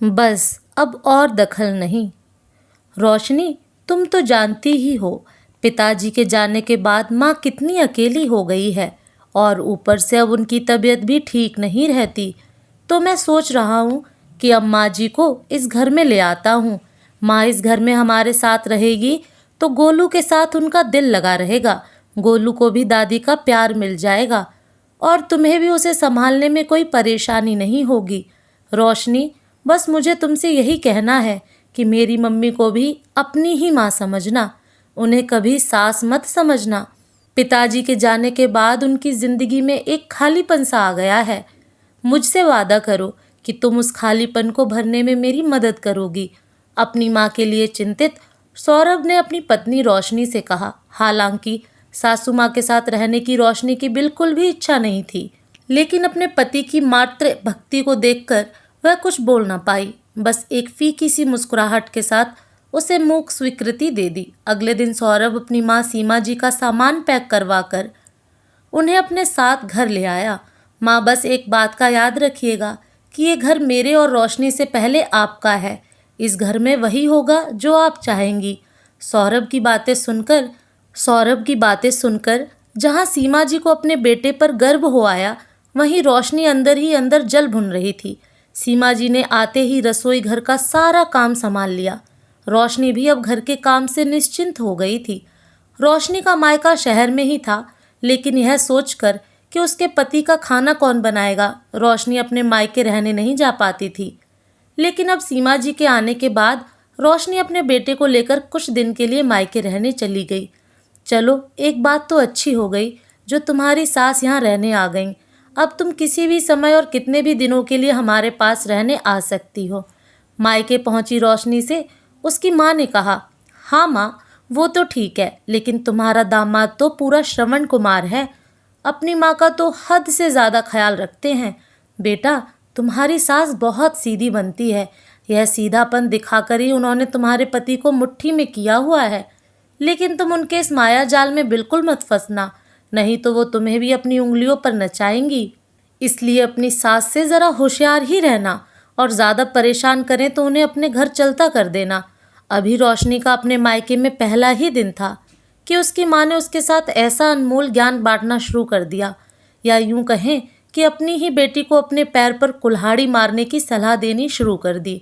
बस अब और दखल नहीं। रोशनी, तुम तो जानती ही हो पिताजी के जाने के बाद माँ कितनी अकेली हो गई है, और ऊपर से अब उनकी तबीयत भी ठीक नहीं रहती। तो मैं सोच रहा हूँ कि अब माँ जी को इस घर में ले आता हूँ। माँ इस घर में हमारे साथ रहेगी तो गोलू के साथ उनका दिल लगा रहेगा, गोलू को भी दादी का प्यार मिल जाएगा और तुम्हें भी उसे संभालने में कोई परेशानी नहीं होगी। रोशनी, बस मुझे तुमसे यही कहना है कि मेरी मम्मी को भी अपनी ही माँ समझना, उन्हें कभी सास मत समझना। पिताजी के जाने के बाद उनकी ज़िंदगी में एक खालीपन सा आ गया है। मुझसे वादा करो कि तुम उस खालीपन को भरने में मेरी मदद करोगी। अपनी माँ के लिए चिंतित सौरभ ने अपनी पत्नी रोशनी से कहा। हालांकि सासू माँ के साथ रहने की रोशनी की बिल्कुल भी इच्छा नहीं थी, लेकिन अपने पति की मातृ भक्ति को देखकर वह कुछ बोल ना पाई। बस एक फीकी सी मुस्कुराहट के साथ उसे मूक स्वीकृति दे दी। अगले दिन सौरभ अपनी माँ सीमा जी का सामान पैक करवा कर उन्हें अपने साथ घर ले आया। माँ, बस एक बात का याद रखिएगा कि ये घर मेरे और रोशनी से पहले आपका है। इस घर में वही होगा जो आप चाहेंगी। सौरभ की बातें सुनकर जहाँ सीमा जी को अपने बेटे पर गर्व हो आया, वहीं रोशनी अंदर ही अंदर जल भुन रही थी। सीमा जी ने आते ही रसोई घर का सारा काम संभाल लिया। रोशनी भी अब घर के काम से निश्चिंत हो गई थी। रोशनी का मायका शहर में ही था, लेकिन यह सोचकर कि उसके पति का खाना कौन बनाएगा, रोशनी अपने मायके रहने नहीं जा पाती थी। लेकिन अब सीमा जी के आने के बाद रोशनी अपने बेटे को लेकर कुछ दिन के लिए मायके रहने चली गई। चलो, एक बात तो अच्छी हो गई जो तुम्हारी सास यहाँ रहने आ गई। अब तुम किसी भी समय और कितने भी दिनों के लिए हमारे पास रहने आ सकती हो। मायके पहुंची रोशनी से उसकी माँ ने कहा। हाँ माँ, वो तो ठीक है, लेकिन तुम्हारा दामाद तो पूरा श्रवण कुमार है, अपनी माँ का तो हद से ज़्यादा ख्याल रखते हैं। बेटा, तुम्हारी सास बहुत सीधी बनती है, यह सीधापन दिखाकर ही उन्होंने तुम्हारे पति को मुट्ठी में किया हुआ है। लेकिन तुम उनके इस माया जाल में बिल्कुल मत फंसना, नहीं तो वो तुम्हें भी अपनी उंगलियों पर नचाएंगी। इसलिए अपनी सास से ज़रा होशियार ही रहना, और ज़्यादा परेशान करें तो उन्हें अपने घर चलता कर देना। अभी रोशनी का अपने मायके में पहला ही दिन था कि उसकी माँ ने उसके साथ ऐसा अनमोल ज्ञान बांटना शुरू कर दिया, या यूं कहें कि अपनी ही बेटी को अपने पैर पर कुल्हाड़ी मारने की सलाह देनी शुरू कर दी।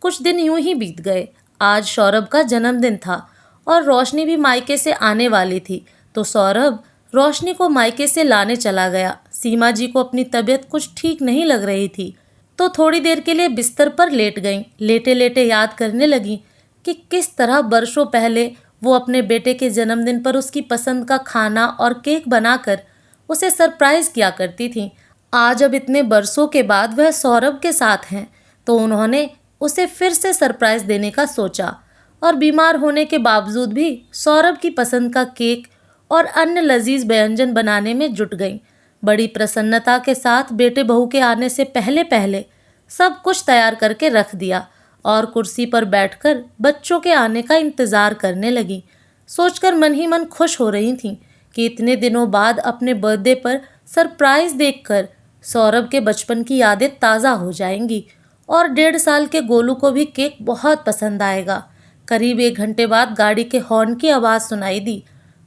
कुछ दिन यूं ही बीत गए। आज सौरभ का जन्मदिन था और रोशनी भी मायके से आने वाली थी, तो सौरभ रोशनी को मायके से लाने चला गया। सीमा जी को अपनी तबीयत कुछ ठीक नहीं लग रही थी, तो थोड़ी देर के लिए बिस्तर पर लेट गईं। लेटे लेटे याद करने लगी कि किस तरह बरसों पहले वो अपने बेटे के जन्मदिन पर उसकी पसंद का खाना और केक बनाकर उसे सरप्राइज़ किया करती थी। आज अब इतने बरसों के बाद वह सौरभ के साथ हैं, तो उन्होंने उसे फिर से सरप्राइज़ देने का सोचा, और बीमार होने के बावजूद भी सौरभ की पसंद का केक और अन्य लजीज व्यंजन बनाने में जुट गईं। बड़ी प्रसन्नता के साथ बेटे बहू के आने से पहले पहले सब कुछ तैयार करके रख दिया और कुर्सी पर बैठकर बच्चों के आने का इंतज़ार करने लगी। सोचकर मन ही मन खुश हो रही थीं कि इतने दिनों बाद अपने बर्थडे पर सरप्राइज़ देखकर सौरभ के बचपन की यादें ताज़ा हो जाएंगी, और 1.5 साल के गोलू को भी केक बहुत पसंद आएगा। करीब 1 घंटे बाद गाड़ी के हॉर्न की आवाज़ सुनाई दी,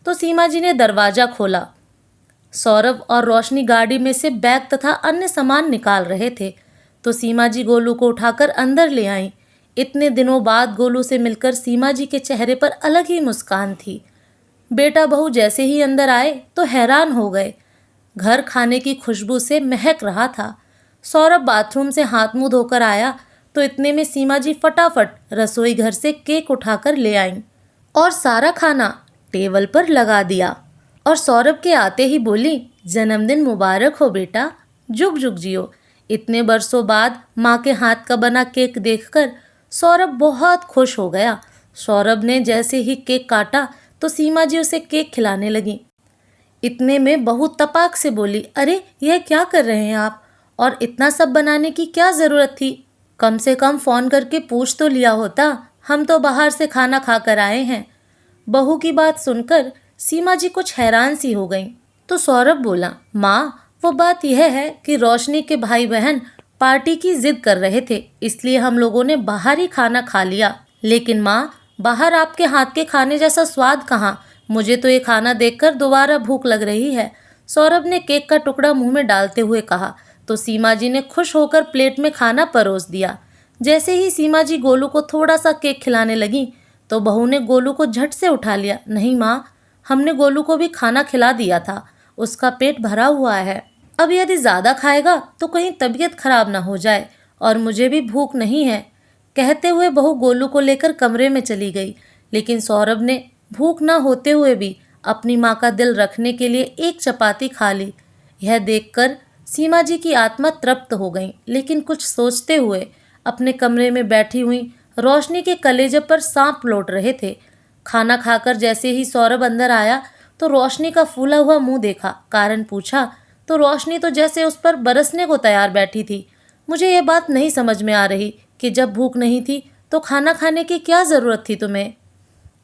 तो सीमा जी ने दरवाज़ा खोला। सौरभ और रोशनी गाड़ी में से बैग तथा अन्य सामान निकाल रहे थे, तो सीमा जी गोलू को उठाकर अंदर ले आईं। इतने दिनों बाद गोलू से मिलकर सीमा जी के चेहरे पर अलग ही मुस्कान थी। बेटा बहू जैसे ही अंदर आए तो हैरान हो गए। घर खाने की खुशबू से महक रहा था। सौरभ बाथरूम से हाथ मुंह धोकर आया तो इतने में सीमा जी फटाफट रसोई घर से केक उठाकर ले आईं और सारा खाना टेबल पर लगा दिया, और सौरभ के आते ही बोली, जन्मदिन मुबारक हो बेटा, जुग जुग जियो। इतने बरसों बाद माँ के हाथ का बना केक देखकर सौरभ बहुत खुश हो गया। सौरभ ने जैसे ही केक काटा तो सीमा जी उसे केक खिलाने लगी। इतने में बहू तपाक से बोली, अरे यह क्या कर रहे हैं आप, और इतना सब बनाने की क्या ज़रूरत थी, कम से कम फ़ोन करके पूछ तो लिया होता, हम तो बाहर से खाना खा कर आए हैं। बहू की बात सुनकर सीमा जी कुछ हैरान सी हो गईं, तो सौरभ बोला, माँ वो बात यह है कि रोशनी के भाई बहन पार्टी की जिद कर रहे थे, इसलिए हम लोगों ने बाहर ही खाना खा लिया। लेकिन माँ, बाहर आपके हाथ के खाने जैसा स्वाद कहाँ। मुझे तो ये खाना देखकर दोबारा भूख लग रही है, सौरभ ने केक का टुकड़ा मुंह में डालते हुए कहा। तो सीमा जी ने खुश होकर प्लेट में खाना परोस दिया। जैसे ही सीमा जी गोलू को थोड़ा सा केक खिलाने लगी तो बहू ने गोलू को झट से उठा लिया। नहीं माँ, हमने गोलू को भी खाना खिला दिया था, उसका पेट भरा हुआ है। अब यदि ज़्यादा खाएगा तो कहीं तबीयत खराब ना हो जाए, और मुझे भी भूख नहीं है। कहते हुए बहू गोलू को लेकर कमरे में चली गई। लेकिन सौरभ ने भूख न होते हुए भी अपनी माँ का दिल रखने के लिए एक चपाती खा ली। यह देखकर सीमा जी की आत्मा तृप्त हो गई, लेकिन कुछ सोचते हुए अपने कमरे में बैठी हुई रोशनी के कलेजे पर सांप लौट रहे थे। खाना खाकर जैसे ही सौरभ अंदर आया तो रोशनी का फूला हुआ मुंह देखा। कारण पूछा तो रोशनी तो जैसे उस पर बरसने को तैयार बैठी थी। मुझे ये बात नहीं समझ में आ रही कि जब भूख नहीं थी तो खाना खाने की क्या ज़रूरत थी तुम्हें।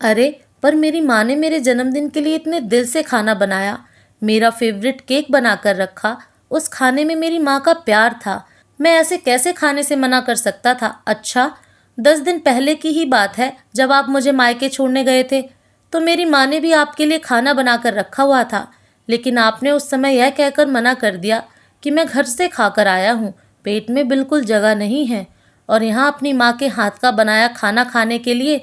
अरे पर मेरी माँ ने मेरे जन्मदिन के लिए इतने दिल से खाना बनाया, मेरा फेवरेट केक बना कर रखा। उस खाने में मेरी माँ का प्यार था। मैं ऐसे कैसे खाने से मना कर सकता था। अच्छा, 10 दिन पहले की ही बात है, जब आप मुझे मायके छोड़ने गए थे तो मेरी माँ ने भी आपके लिए खाना बना कर रखा हुआ था। लेकिन आपने उस समय यह कहकर मना कर दिया कि मैं घर से खाकर आया हूँ, पेट में बिल्कुल जगह नहीं है। और यहाँ अपनी माँ के हाथ का बनाया खाना खाने के लिए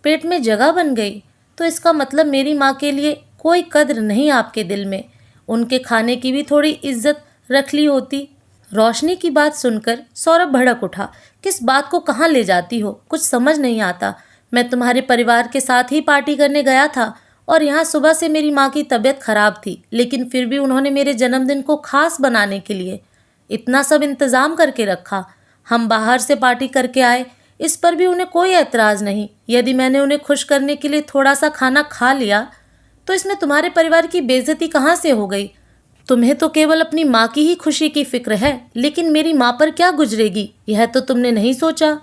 पेट में जगह बन गई। तो इसका मतलब मेरी माँ के लिए कोई कद्र नहीं आपके दिल में। उनके खाने की भी थोड़ी इज्जत रख ली होती। रोशनी की बात सुनकर सौरभ भड़क उठा। किस बात को कहाँ ले जाती हो, कुछ समझ नहीं आता। मैं तुम्हारे परिवार के साथ ही पार्टी करने गया था और यहाँ सुबह से मेरी माँ की तबीयत खराब थी, लेकिन फिर भी उन्होंने मेरे जन्मदिन को खास बनाने के लिए इतना सब इंतज़ाम करके रखा। हम बाहर से पार्टी करके आए, इस पर भी उन्हें कोई एतराज़ नहीं। यदि मैंने उन्हें खुश करने के लिए थोड़ा सा खाना खा लिया तो इसमें तुम्हारे परिवार की बेइज्जती कहाँ से हो गई। तुम्हें तो केवल अपनी माँ की ही खुशी की फिक्र है, लेकिन मेरी माँ पर क्या गुजरेगी यह तो तुमने नहीं सोचा।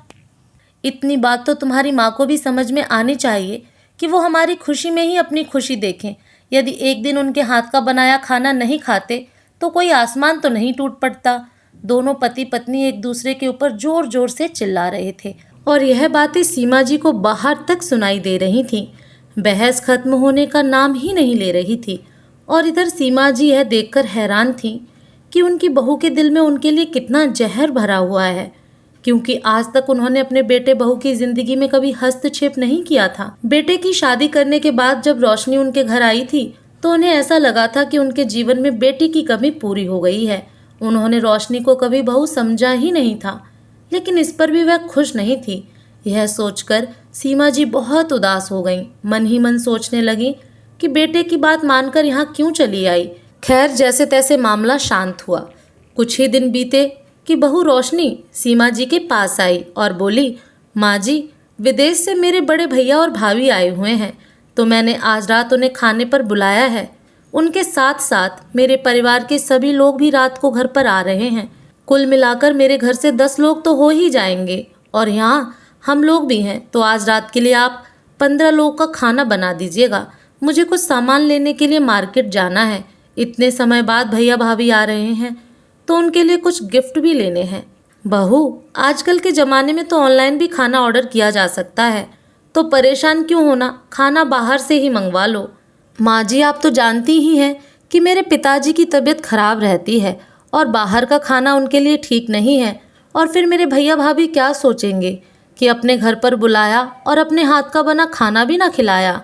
इतनी बात तो तुम्हारी माँ को भी समझ में आनी चाहिए कि वो हमारी खुशी में ही अपनी खुशी देखें। यदि एक दिन उनके हाथ का बनाया खाना नहीं खाते तो कोई आसमान तो नहीं टूट पड़ता। दोनों पति पत्नी एक दूसरे के ऊपर जोर जोर से चिल्ला रहे थे और यह बातें सीमा जी को बाहर तक सुनाई दे रही थीं। बहस खत्म होने का नाम ही नहीं ले रही थी। और इधर सीमा जी यह देखकर हैरान थीं कि उनकी बहू के दिल में उनके लिए कितना जहर भरा हुआ है, क्योंकि आज तक उन्होंने अपने बेटे बहू की जिंदगी में कभी हस्तक्षेप नहीं किया था। बेटे की शादी करने के बाद जब रोशनी उनके घर आई थी तो उन्हें ऐसा लगा था कि उनके जीवन में बेटी की कमी पूरी हो गई है। उन्होंने रोशनी को कभी बहू समझा ही नहीं था, लेकिन इस पर भी वह खुश नहीं थी। यह सोचकर सीमा जी बहुत उदास हो गईं। मन ही मन सोचने लगी कि बेटे की बात मानकर यहाँ क्यों चली आई। खैर, जैसे तैसे मामला शांत हुआ। कुछ ही दिन बीते कि बहू रोशनी सीमा जी के पास आई और बोली, माँ जी, विदेश से मेरे बड़े भैया और भाभी आए हुए हैं, तो मैंने आज रात उन्हें खाने पर बुलाया है। उनके साथ साथ मेरे परिवार के सभी लोग भी रात को घर पर आ रहे हैं। कुल मिलाकर मेरे घर से 10 लोग तो हो ही जाएंगे, और यहाँ हम लोग भी हैं। तो आज रात के लिए आप 15 लोग का खाना बना दीजिएगा। मुझे कुछ सामान लेने के लिए मार्केट जाना है। इतने समय बाद भैया भाभी आ रहे हैं तो उनके लिए कुछ गिफ्ट भी लेने हैं। बहू, आजकल के ज़माने में तो ऑनलाइन भी खाना ऑर्डर किया जा सकता है, तो परेशान क्यों होना, खाना बाहर से ही मंगवा लो। माँ जी, आप तो जानती ही हैं कि मेरे पिताजी की तबीयत खराब रहती है और बाहर का खाना उनके लिए ठीक नहीं है। और फिर मेरे भैया भाभी क्या सोचेंगे कि अपने घर पर बुलाया और अपने हाथ का बना खाना भी ना खिलाया।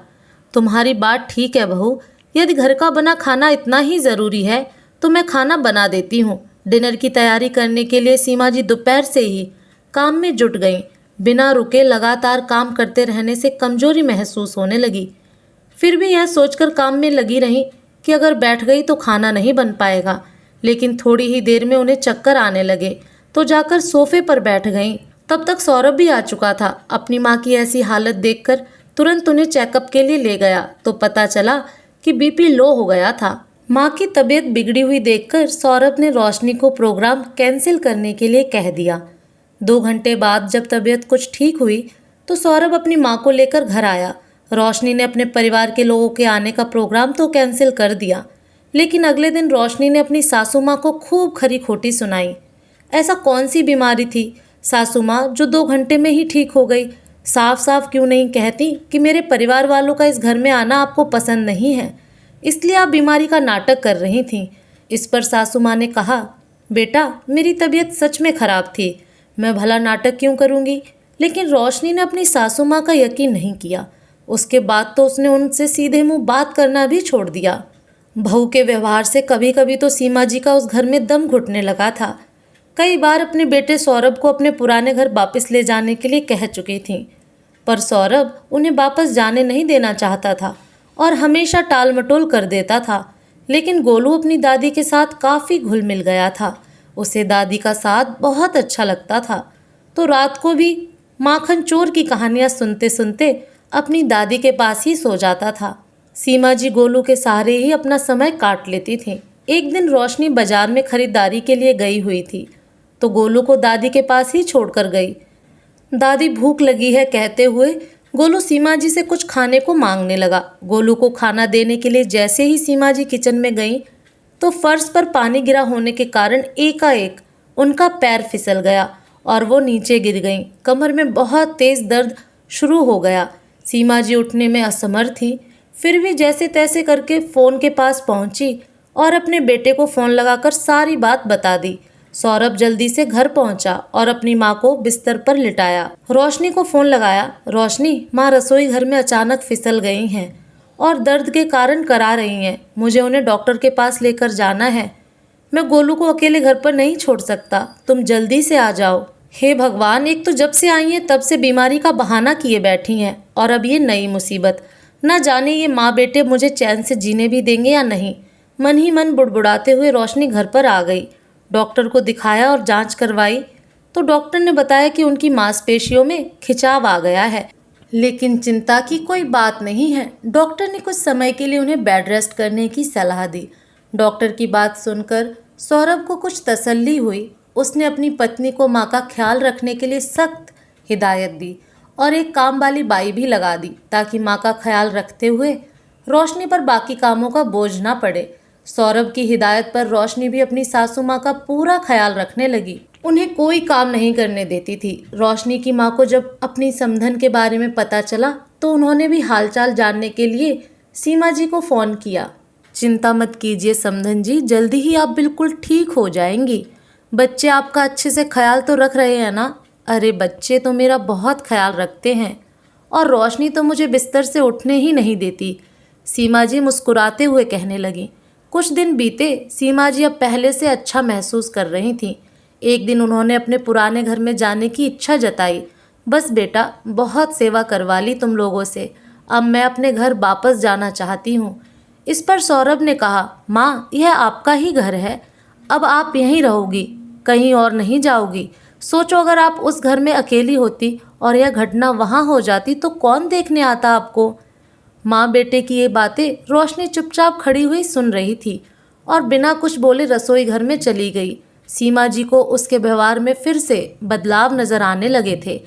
तुम्हारी बात ठीक है बहू, यदि घर का बना खाना इतना ही ज़रूरी है तो मैं खाना बना देती हूँ। डिनर की तैयारी करने के लिए सीमा जी दोपहर से ही काम में जुट गईं। बिना रुके लगातार काम करते रहने से कमजोरी महसूस होने लगी। फिर भी यह सोचकर काम में लगी रहीं कि अगर बैठ गई तो खाना नहीं बन पाएगा। लेकिन थोड़ी ही देर में उन्हें चक्कर आने लगे तो जाकर सोफे पर बैठ गईं। तब तक सौरभ भी आ चुका था। अपनी माँ की ऐसी हालत देखकर तुरंत उन्हें चेकअप के लिए ले गया तो पता चला कि बीपी लो हो गया था। माँ की तबीयत बिगड़ी हुई देखकर सौरभ ने रोशनी को प्रोग्राम कैंसिल करने के लिए कह दिया। 2 घंटे बाद जब तबीयत कुछ ठीक हुई तो सौरभ अपनी माँ को लेकर घर आया। रोशनी ने अपने परिवार के लोगों के आने का प्रोग्राम तो कैंसिल कर दिया, लेकिन अगले दिन रोशनी ने अपनी सासू माँ को खूब खरी खोटी सुनाई। ऐसा कौन सी बीमारी थी सासू माँ जो 2 घंटे में ही ठीक हो गई? साफ साफ क्यों नहीं कहती कि मेरे परिवार वालों का इस घर में आना आपको पसंद नहीं है, इसलिए आप बीमारी का नाटक कर रही थीं। इस पर सासू माँ ने कहा, बेटा मेरी तबीयत सच में खराब थी, मैं भला नाटक क्यों करूँगी। लेकिन रोशनी ने अपनी सासू माँ का यकीन नहीं किया। उसके बाद तो उसने उनसे सीधे मुंह बात करना भी छोड़ दिया। बहू के व्यवहार से कभी कभी तो सीमा जी का उस घर में दम घुटने लगा था। कई बार अपने बेटे सौरभ को अपने पुराने घर वापस ले जाने के लिए कह चुकी थीं, पर सौरभ उन्हें वापस जाने नहीं देना चाहता था और हमेशा टाल मटोल कर देता था। लेकिन गोलू अपनी दादी के साथ काफ़ी घुल मिल गया था। उसे दादी का साथ बहुत अच्छा लगता था, तो रात को भी माखन चोर की कहानियाँ सुनते सुनते अपनी दादी के पास ही सो जाता था। सीमा जी गोलू के सहारे ही अपना समय काट लेती थी। एक दिन रोशनी बाजार में खरीदारी के लिए गई हुई थी, तो गोलू को दादी के पास ही छोड़कर गई। दादी भूख लगी है कहते हुए गोलू सीमा जी से कुछ खाने को मांगने लगा। गोलू को खाना देने के लिए जैसे ही सीमा जी किचन में गई तो फर्श पर पानी गिरा होने के कारण एकाएक उनका पैर फिसल गया और वो नीचे गिर गईं। कमर में बहुत तेज़ दर्द शुरू हो गया। सीमा जी उठने में असमर्थ थी, फिर भी जैसे तैसे करके फ़ोन के पास पहुंची और अपने बेटे को फ़ोन लगाकर सारी बात बता दी। सौरभ जल्दी से घर पहुंचा और अपनी माँ को बिस्तर पर लिटाया। रोशनी को फ़ोन लगाया। रोशनी, माँ रसोई घर में अचानक फिसल गई हैं और दर्द के कारण करा रही हैं। मुझे उन्हें डॉक्टर के पास लेकर जाना है। मैं गोलू को अकेले घर पर नहीं छोड़ सकता, तुम जल्दी से आ जाओ। हे भगवान, एक तो जब से आई हैं तब से बीमारी का बहाना किए बैठी हैं और अब ये नई मुसीबत। न जाने ये माँ बेटे मुझे चैन से जीने भी देंगे या नहीं। मन ही मन बुड़बुड़ाते हुए रोशनी घर पर आ गई। डॉक्टर को दिखाया और जांच करवाई तो डॉक्टर ने बताया कि उनकी मांसपेशियों में खिंचाव आ गया है, लेकिन चिंता की कोई बात नहीं है। डॉक्टर ने कुछ समय के लिए उन्हें बेड रेस्ट करने की सलाह दी। डॉक्टर की बात सुनकर सौरभ को कुछ तसल्ली हुई। उसने अपनी पत्नी को माँ का ख्याल रखने के लिए सख्त हिदायत दी और एक काम वाली बाई भी लगा दी ताकि माँ का ख्याल रखते हुए रोशनी पर बाकी कामों का बोझ ना पड़े। सौरभ की हिदायत पर रोशनी भी अपनी सासू माँ का पूरा ख्याल रखने लगी। उन्हें कोई काम नहीं करने देती थी। रोशनी की माँ को जब अपनी समधन के बारे में पता चला तो उन्होंने भी हालचाल जानने के लिए सीमा जी को फ़ोन किया। चिंता मत कीजिए समधन जी, जल्दी ही आप बिल्कुल ठीक हो जाएंगी। बच्चे आपका अच्छे से ख्याल तो रख रहे हैं ना? अरे बच्चे तो मेरा बहुत ख्याल रखते हैं और रोशनी तो मुझे बिस्तर से उठने ही नहीं देती, सीमा जी मुस्कुराते हुए कहने लगी। कुछ दिन बीते। सीमा जी अब पहले से अच्छा महसूस कर रही थीं। एक दिन उन्होंने अपने पुराने घर में जाने की इच्छा जताई। बस बेटा, बहुत सेवा करवा ली तुम लोगों से, अब मैं अपने घर वापस जाना चाहती हूँ। इस पर सौरभ ने कहा, माँ यह आपका ही घर है, अब आप यहीं रहोगी, कहीं और नहीं जाओगी। सोचो अगर आप उस घर में अकेली होती और यह घटना वहाँ हो जाती तो कौन देखने आता आपको। माँ बेटे की ये बातें रोशनी चुपचाप खड़ी हुई सुन रही थी और बिना कुछ बोले रसोई घर में चली गई। सीमा जी को उसके व्यवहार में फिर से बदलाव नजर आने लगे थे।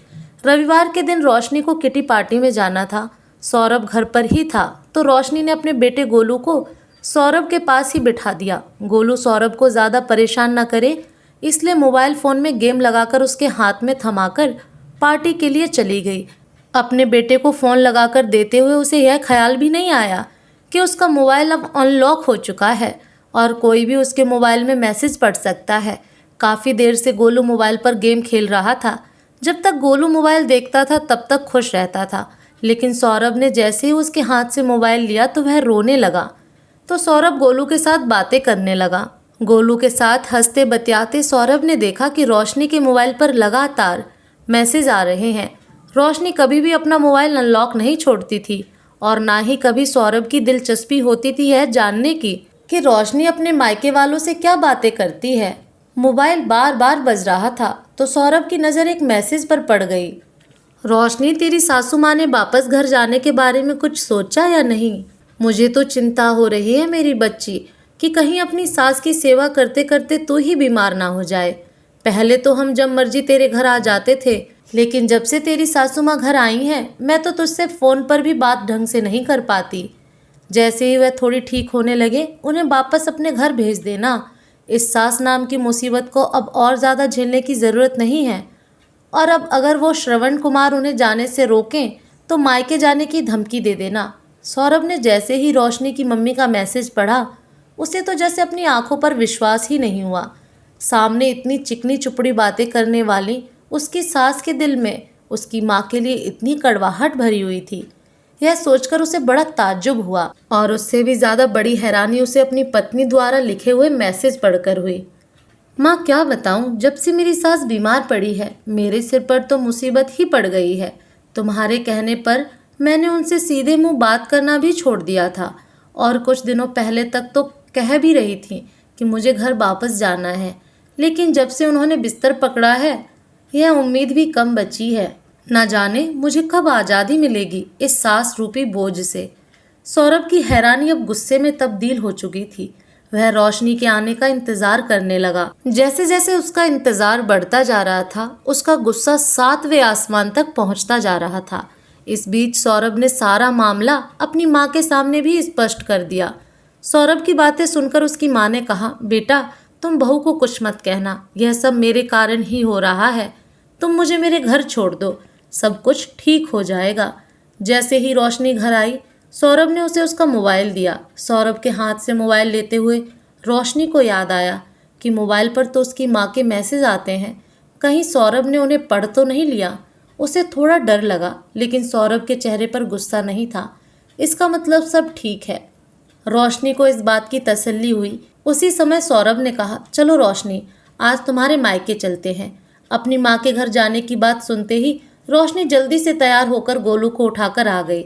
रविवार के दिन रोशनी को किटी पार्टी में जाना था। सौरभ घर पर ही था तो रोशनी ने अपने बेटे गोलू को सौरभ के पास ही बिठा दिया। गोलू सौरभ को ज़्यादा परेशान न करे इसलिए मोबाइल फ़ोन में गेम लगाकर उसके हाथ में थमाकर पार्टी के लिए चली गई। अपने बेटे को फ़ोन लगाकर देते हुए उसे यह ख्याल भी नहीं आया कि उसका मोबाइल अब अनलॉक हो चुका है और कोई भी उसके मोबाइल में मैसेज पढ़ सकता है। काफ़ी देर से गोलू मोबाइल पर गेम खेल रहा था। जब तक गोलू मोबाइल देखता था तब तक खुश रहता था, लेकिन सौरभ ने जैसे ही उसके हाथ से मोबाइल लिया तो वह रोने लगा। तो सौरभ गोलू के साथ बातें करने लगा। गोलू के साथ हंसते बतियाते सौरभ ने देखा कि रोशनी के मोबाइल पर लगातार मैसेज आ रहे हैं। रोशनी कभी भी अपना मोबाइल अनलॉक नहीं छोड़ती थी और ना ही कभी सौरभ की दिलचस्पी होती थी यह जानने की कि रोशनी अपने मायके वालों से क्या बातें करती है। मोबाइल बार बार बज रहा था तो सौरभ की नज़र एक मैसेज पर पड़ गई। रोशनी, तेरी सासू माँ ने वापस घर जाने के बारे में कुछ सोचा या नहीं? मुझे तो चिंता हो रही है मेरी बच्ची कि कहीं अपनी सास की सेवा करते करते तू ही बीमार ना हो जाए। पहले तो हम जब मर्जी तेरे घर आ जाते थे, लेकिन जब से तेरी सासू माँ घर आई हैं मैं तो तुझसे फ़ोन पर भी बात ढंग से नहीं कर पाती। जैसे ही वह थोड़ी ठीक होने लगे उन्हें वापस अपने घर भेज देना। इस सास नाम की मुसीबत को अब और ज़्यादा झेलने की ज़रूरत नहीं है। और अब अगर वो श्रवण कुमार उन्हें जाने से रोकें तो मायके जाने की धमकी दे देना। सौरभ ने जैसे ही रोशनी की मम्मी का मैसेज पढ़ा, उसे तो जैसे अपनी आंखों पर विश्वास ही नहीं हुआ। सामने इतनी चिकनी चुपड़ी बातें करने वाली उसकी सास के दिल में उसकी माँ के लिए इतनी कड़वाहट भरी हुई थी। यह सोचकर उसे बड़ा ताज्जुब हुआ और उससे भी ज़्यादा बड़ी हैरानी उसे अपनी पत्नी द्वारा लिखे हुए मैसेज पढ़कर हुई। माँ क्या बताऊँ, जब से मेरी सास बीमार पड़ी है मेरे सिर पर तो मुसीबत ही पड़ गई है। तुम्हारे कहने पर मैंने उनसे सीधे मुंह बात करना भी छोड़ दिया था और कुछ दिनों पहले तक तो कह भी रही थी कि मुझे घर वापस जाना है, लेकिन जब से उन्होंने बिस्तर पकड़ा है यह उम्मीद भी कम बची है। न जाने मुझे कब आज़ादी मिलेगी इस सास रूपी बोझ से। सौरभ की हैरानी अब गुस्से में तब्दील हो चुकी थी। वह रोशनी के आने का इंतजार करने लगा। जैसे जैसे उसका इंतजार बढ़ता जा रहा था उसका गुस्सा 7वें आसमान तक पहुंचता जा रहा था। इस बीच सौरभ ने सारा मामला अपनी माँ के सामने भी स्पष्ट कर दिया। सौरभ की बातें सुनकर उसकी माँ ने कहा, बेटा तुम बहू को कुछ मत कहना, यह सब मेरे कारण ही हो रहा है। तुम मुझे मेरे घर छोड़ दो, सब कुछ ठीक हो जाएगा। जैसे ही रोशनी घर आई सौरभ ने उसे उसका मोबाइल दिया। सौरभ के हाथ से मोबाइल लेते हुए रोशनी को याद आया कि मोबाइल पर तो उसकी माँ के मैसेज आते हैं, कहीं सौरभ ने उन्हें पढ़ तो नहीं लिया। उसे थोड़ा डर लगा, लेकिन सौरभ के चेहरे पर गुस्सा नहीं था। इसका मतलब सब ठीक है। रोशनी को इस बात की तसल्ली हुई। उसी समय सौरभ ने कहा, चलो रोशनी आज तुम्हारे मायके चलते हैं। अपनी माँ के घर जाने की बात सुनते ही रोशनी जल्दी से तैयार होकर गोलू को उठाकर आ गई।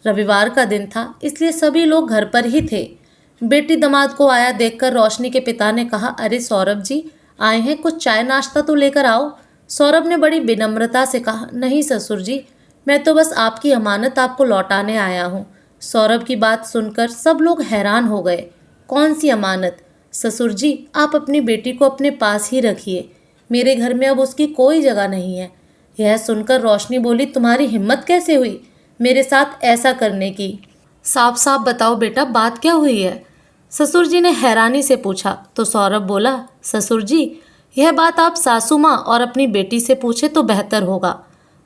रविवार का दिन था इसलिए सभी लोग घर पर ही थे। बेटी दामाद को आया देखकर रोशनी के पिता ने कहा, अरे सौरभ जी आए हैं, कुछ चाय नाश्ता तो लेकर आओ। सौरभ ने बड़ी विनम्रता से कहा, नहीं ससुर जी, मैं तो बस आपकी अमानत आपको लौटाने आया हूँ। सौरभ की बात सुनकर सब लोग हैरान हो गए। कौन सी अमानत? ससुर जी आप अपनी बेटी को अपने पास ही रखिए, मेरे घर में अब उसकी कोई जगह नहीं है। यह सुनकर रोशनी बोली, तुम्हारी हिम्मत कैसे हुई मेरे साथ ऐसा करने की? साफ साफ बताओ बेटा, बात क्या हुई है? ससुर जी ने हैरानी से पूछा तो सौरभ बोला, ससुर जी यह बात आप सासू माँ और अपनी बेटी से पूछे तो बेहतर होगा।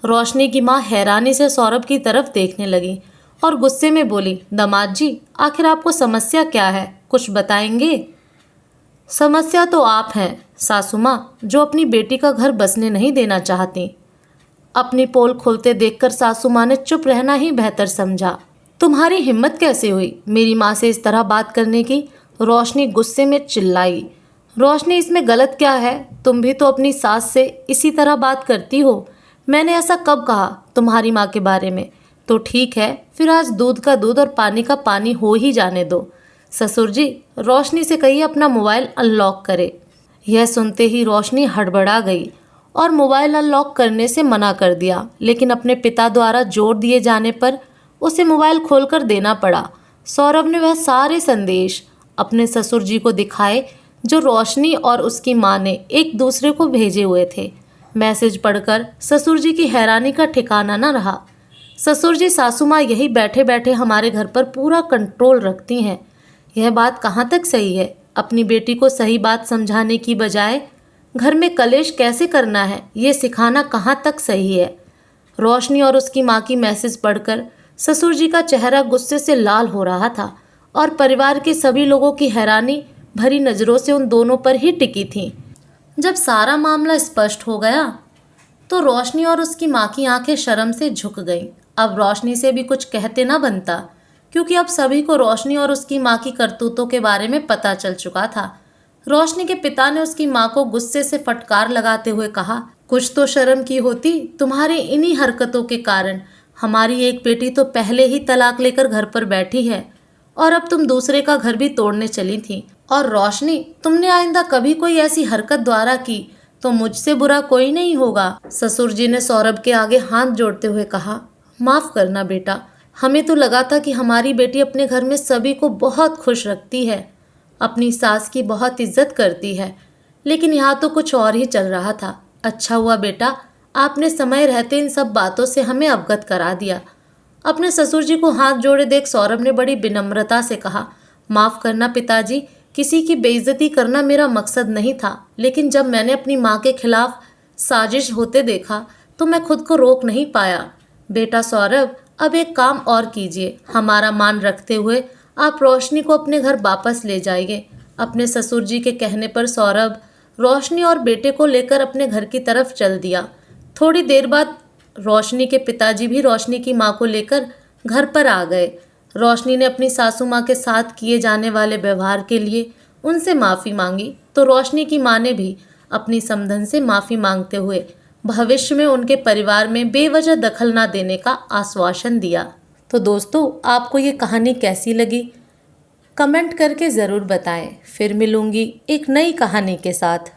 रोशनी की माँ हैरानी से सौरभ की तरफ देखने लगी और गुस्से में बोली, दामाद जी आखिर आपको समस्या क्या है, कुछ बताएंगे? समस्या तो आप हैं सासू माँ, जो अपनी बेटी का घर बसने नहीं देना चाहती। अपनी पोल खोलते देखकर सासू माँ ने चुप रहना ही बेहतर समझा। तुम्हारी हिम्मत कैसे हुई मेरी माँ से इस तरह बात करने की? रोशनी गुस्से में चिल्लाई। रोशनी इसमें गलत क्या है? तुम भी तो अपनी सास से इसी तरह बात करती हो। मैंने ऐसा कब कहा तुम्हारी माँ के बारे में? तो ठीक है, फिर आज दूध का दूध और पानी का पानी हो ही जाने दो। ससुर जी रोशनी से कहिए अपना मोबाइल अनलॉक करे। यह सुनते ही रोशनी हड़बड़ा गई और मोबाइल अनलॉक करने से मना कर दिया, लेकिन अपने पिता द्वारा जोर दिए जाने पर उसे मोबाइल खोलकर देना पड़ा। सौरभ ने वह सारे संदेश अपने ससुर जी को दिखाए जो रोशनी और उसकी माँ ने एक दूसरे को भेजे हुए थे। मैसेज पढ़कर ससुर जी की हैरानी का ठिकाना न रहा। ससुर जी सासू माँ यही बैठे बैठे हमारे घर पर पूरा कंट्रोल रखती हैं। यह बात कहाँ तक सही है? अपनी बेटी को सही बात समझाने की बजाय घर में कलेश कैसे करना है ये सिखाना कहाँ तक सही है? रोशनी और उसकी माँ की मैसेज पढ़कर ससुर जी का चेहरा गुस्से से लाल हो रहा था और परिवार के सभी लोगों की हैरानी भरी नज़रों से उन दोनों पर ही टिकी थी। जब सारा मामला स्पष्ट हो गया तो रोशनी और उसकी माँ की आंखें शर्म से झुक गईं। अब रोशनी से भी कुछ कहते ना बनता, क्योंकि अब सभी को रोशनी और उसकी माँ की करतूतों के बारे में पता चल चुका था। रोशनी के पिता ने उसकी माँ को गुस्से से फटकार लगाते हुए कहा, कुछ तो शर्म की होती, तुम्हारी इन्हीं हरकतों के कारण हमारी एक बेटी तो पहले ही तलाक लेकर घर पर बैठी है और अब तुम दूसरे का घर भी तोड़ने चली थी। और रोशनी, तुमने आइंदा कभी कोई ऐसी हरकत द्वारा की तो मुझसे बुरा कोई नहीं होगा। ससुर जी ने सौरभ के आगे हाथ जोड़ते हुए कहा, माफ़ करना बेटा, हमें तो लगा था कि हमारी बेटी अपने घर में सभी को बहुत खुश रखती है, अपनी सास की बहुत इज्जत करती है, लेकिन यहाँ तो कुछ और ही चल रहा था। अच्छा हुआ बेटा आपने समय रहते इन सब बातों से हमें अवगत करा दिया। अपने ससुर जी को हाथ जोड़े देख सौरभ ने बड़ी विनम्रता से कहा, माफ़ करना पिताजी किसी की बेइज्जती करना मेरा मकसद नहीं था, लेकिन जब मैंने अपनी माँ के खिलाफ साजिश होते देखा तो मैं खुद को रोक नहीं पाया। बेटा सौरभ, अब एक काम और कीजिए। हमारा मान रखते हुए आप रोशनी को अपने घर वापस ले जाइए। अपने ससुर जी के कहने पर सौरभ रोशनी और बेटे को लेकर अपने घर की तरफ चल दिया। थोड़ी देर बाद रोशनी के पिताजी भी रोशनी की माँ को लेकर घर पर आ गए। रोशनी ने अपनी सासू माँ के साथ किए जाने वाले व्यवहार के लिए उनसे माफ़ी मांगी, तो रोशनी की माँ ने भी अपनी समधन से माफ़ी मांगते हुए भविष्य में उनके परिवार में बेवजह दखल न देने का आश्वासन दिया। तो दोस्तों, आपको ये कहानी कैसी लगी? कमेंट करके ज़रूर बताएं। फिर मिलूंगी एक नई कहानी के साथ।